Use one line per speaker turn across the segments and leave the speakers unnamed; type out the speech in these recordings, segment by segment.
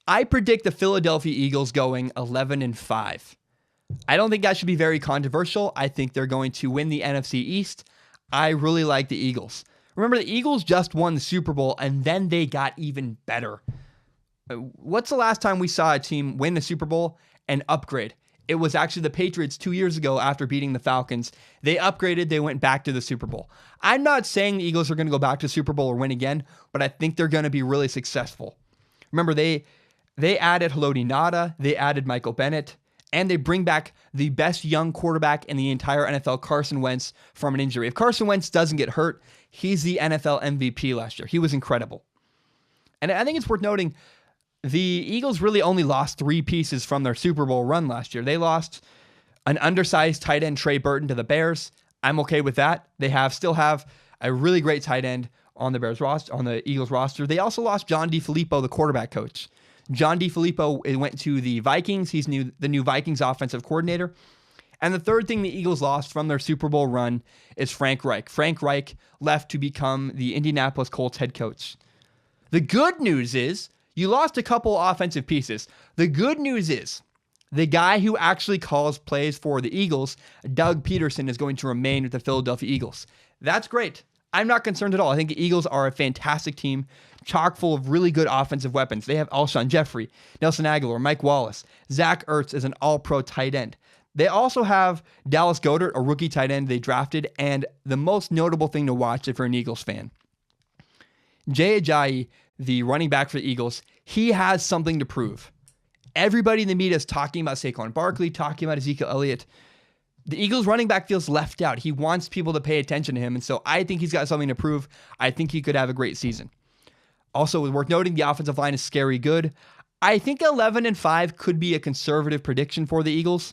I predict the Philadelphia Eagles going 11-5. I don't think that should be very controversial. I think they're going to win the NFC East. I really like the Eagles. Remember, the Eagles just won the Super Bowl, and then they got even better. What's the last time we saw a team win the Super Bowl and upgrade? It was actually the Patriots 2 years ago after beating the Falcons. They upgraded. They went back to the Super Bowl. I'm not saying the Eagles are going to go back to the Super Bowl or win again, but I think they're going to be really successful. Remember, they added Haloti Ngata, they added Michael Bennett, and they bring back the best young quarterback in the entire NFL, Carson Wentz, from an injury. If Carson Wentz doesn't get hurt, he's the NFL MVP last year. He was incredible. And I think it's worth noting, the Eagles really only lost 3 pieces from their Super Bowl run last year. They lost an undersized tight end, Trey Burton, to the Bears. I'm okay with that. They still have a really great tight end on the Bears roster, on the Eagles roster. They also lost John DeFilippo, the quarterback coach. John DeFilippo went to the Vikings. He's the new Vikings offensive coordinator. And the third thing the Eagles lost from their Super Bowl run is Frank Reich. Frank Reich left to become the Indianapolis Colts head coach. The good news is you lost a couple offensive pieces. The good news is the guy who actually calls plays for the Eagles, Doug Peterson, is going to remain with the Philadelphia Eagles. That's great. I'm not concerned at all. I think the Eagles are a fantastic team, chock full of really good offensive weapons. They have Alshon Jeffrey, Nelson Aguilar, Mike Wallace. Zach Ertz is an all-pro tight end. They also have Dallas Goedert, a rookie tight end they drafted, and the most notable thing to watch if you're an Eagles fan, Jay Ajayi, the running back for the Eagles, he has something to prove. Everybody in the media is talking about Saquon Barkley, talking about Ezekiel Elliott. The Eagles running back feels left out. He wants people to pay attention to him, and so I think he's got something to prove. I think he could have a great season. Also, worth noting, the offensive line is scary good. I think 11-5 could be a conservative prediction for the Eagles,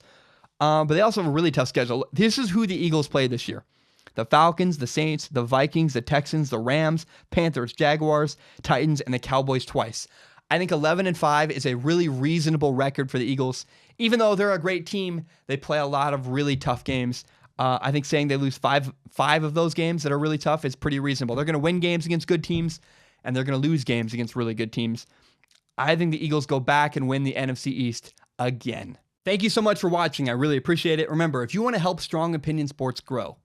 but they also have a really tough schedule. This is who the Eagles play this year. The Falcons, the Saints, the Vikings, the Texans, the Rams, Panthers, Jaguars, Titans, and the Cowboys twice. I think 11-5 is a really reasonable record for the Eagles. Even though they're a great team, they play a lot of really tough games. I think saying they lose five of those games that are really tough is pretty reasonable. They're going to win games against good teams, and they're going to lose games against really good teams. I think the Eagles go back and win the NFC East again. Thank you so much for watching. I really appreciate it. Remember, if you want to help Strong Opinion Sports grow,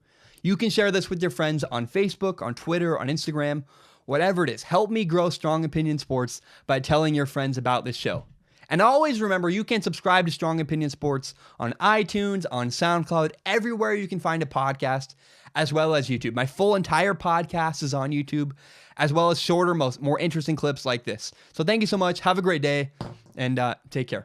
you can share this with your friends on Facebook, on Twitter, on Instagram, whatever it is. Help me grow Strong Opinion Sports by telling your friends about this show. And always remember, you can subscribe to Strong Opinion Sports on iTunes, on SoundCloud, everywhere you can find a podcast, as well as YouTube. My full entire podcast is on YouTube, as well as shorter, more interesting clips like this. So thank you so much. Have a great day, and take care.